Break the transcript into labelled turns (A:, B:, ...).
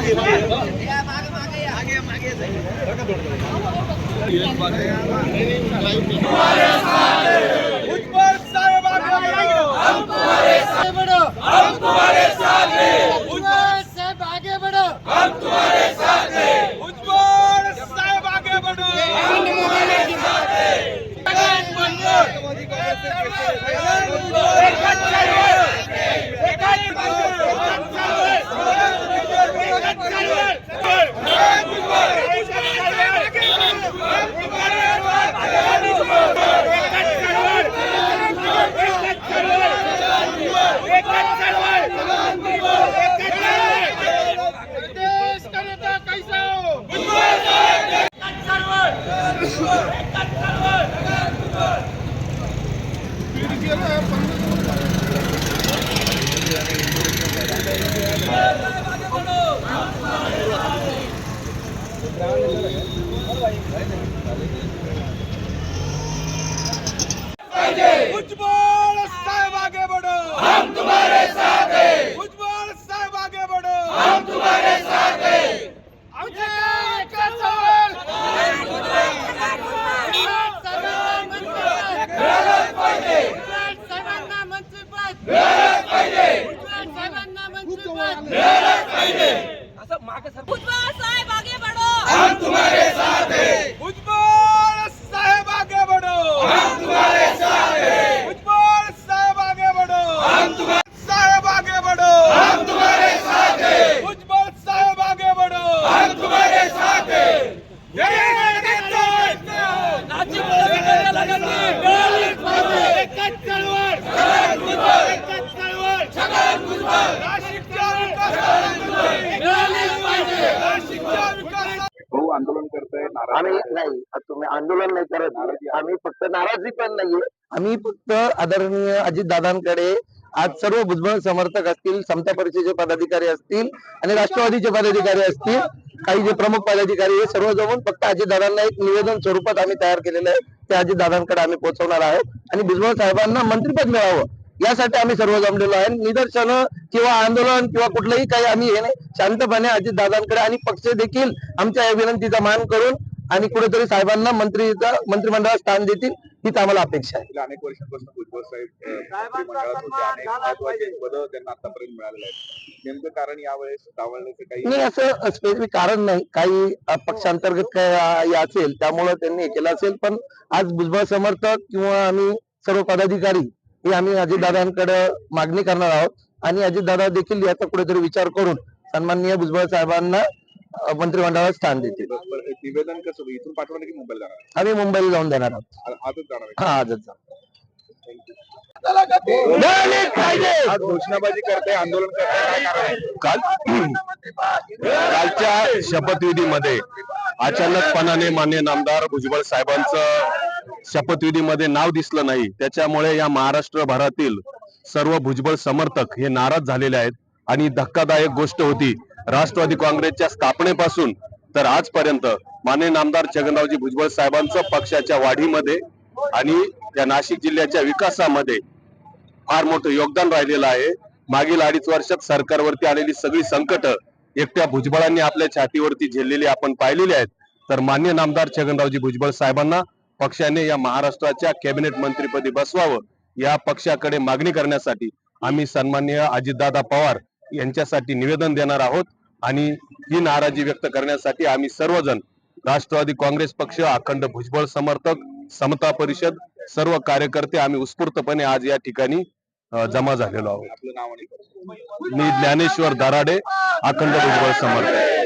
A: भुजबल साहब आगे बढ़ो, हम तुम्हारे साथ हैं। भुजबल साहब आगे बढ़ो, हम तुम्हारे साथ हैं। भुजबल साहब आगे बढ़ो, हम तुम्हारे साथ हैं। भुजबल साहब आगे बढ़ो, हम तुम्हारे साथ हैं।
B: भुजबल साहब आगे बढ़ो,
A: हम तुम्हारे साथ हैं। भुजबल साहब आगे बढ़ो, हम तुम्हारे साथ हैं। भुजबल साहब आगे बढ़ो, हम तुम्हारे साहब आगे बढ़ो, हम तुम्हारे साथ हैं। भुजबल साहब आगे बढ़ो, हम तुम्हारे साथ हैं।
C: आंदोलन करताय
D: आम्ही नाही, तुम्ही आंदोलन नाही करत, आम्ही फक्त नाराजी पण नाहीये, आम्ही फक्त आदरणीय अजितदादांकडे आज सर्व भुजबळ समर्थक असतील, समता परिषदेचे पदाधिकारी असतील आणि राष्ट्रवादीचे पदाधिकारी असतील, काही जे प्रमुख पदाधिकारी हे सर्व जमून फक्त अजितदादांना एक निवेदन स्वरूपात आम्ही तयार केलेलं आहे, ते अजितदादांकडे आम्ही पोहोचवणार आहोत आणि भुजबळ साहेबांना मंत्रिपद मिळावं यासाठी आम्ही सर्व जमलेलो आहे। निदर्शन किंवा आंदोलन किंवा कुठलंही काही आम्ही हे नाही, शांतपणे अजितदादांकडे आणि पक्ष देखील आमच्या या विनंतीचा मान करून आणि कुठेतरी साहेबांना मंत्रिमंडळात स्थान देतील हीच आम्हाला अपेक्षा आहे।
C: अनेक वर्षांपासून भुजबळ साहेब मंत्रिमंडळात होते, अनेक महत्त्वाचे पद त्यांना आतापर्यंत मिळालेले आहेत, नेमकं कारण यावेळेस डावलण्याचं काही
D: नाही, असं स्पेसिफिक कारण नाही, काही पक्षांतर्गत काय असेल त्यामुळे त्यांनी हे केलं असेल, पण आज भुजबळ समर्थक किंवा आम्ही सर्व पदाधिकारी हे आम्ही अजितदादांकडे मागणी करणार आहोत आणि अजितदादा देखील याचा कुठेतरी विचार करून सन्माननीय भुजबळ साहेबांना मंत्रिमंडळात स्थान देतील।
C: निवेदन कसं इथून पाठवलं की मुंबईला जाणार?
D: आम्ही मुंबईला जाऊन देणार आहोत,
C: आजच जाणार आहे?
D: हा आजच जाणार।
C: आज घोषणाबाजी करते, आंदोलन करते,
E: कालच्या शपथविधीमध्ये अचानकपणाने माननीय नामदार भुजबळ साहेबांचं शपथविधीमध्ये नाव दिसलं नाही, त्याच्यामुळे या महाराष्ट्रभरातील सर्व भुजबळ समर्थक हे नाराज झालेले आहेत आणि धक्कादायक गोष्ट होती, राष्ट्रवादी काँग्रेसच्या स्थापनेपासून तर आजपर्यंत माननीय नामदार छगनरावजी भुजबळ साहेबांचं पक्षाच्या वाढीमध्ये आणि या नाशिक जिल्ह्याच्या विकासामध्ये फार मोठं योगदान राहिलेलं आहे। मागील 2.5 वर्षात सरकारवरती आलेली सगळी संकट एकट्या भुजबळांनी आपल्या छातीवरती झेललेली आपण पाहिलेली आहेत, तर माननीय नामदार छगनरावजी भुजबळ साहेबांना पक्षाने या महाराष्ट्राच्या कॅबिनेट मंत्रिपदी बसवावं या पक्षाकडे मागणी करण्यासाठी आम्ही सन्माननीय अजितदादा पवार यांच्यासाठी निवेदन देणार आहोत आणि ही नाराजी व्यक्त करण्यासाठी आम्ही सर्वजण राष्ट्रवादी काँग्रेस पक्ष, अखंड भुजबळ समर्थक, समता परिषद सर्व कार्यकर्ते आम्ही उत्स्फूर्तपणे आज या ठिकाणी जमा झालेलो आहोत।
C: आपलं नाव आणि
E: मी ज्ञानेश्वर दराडे, अखंड भुजबळ समर्थक।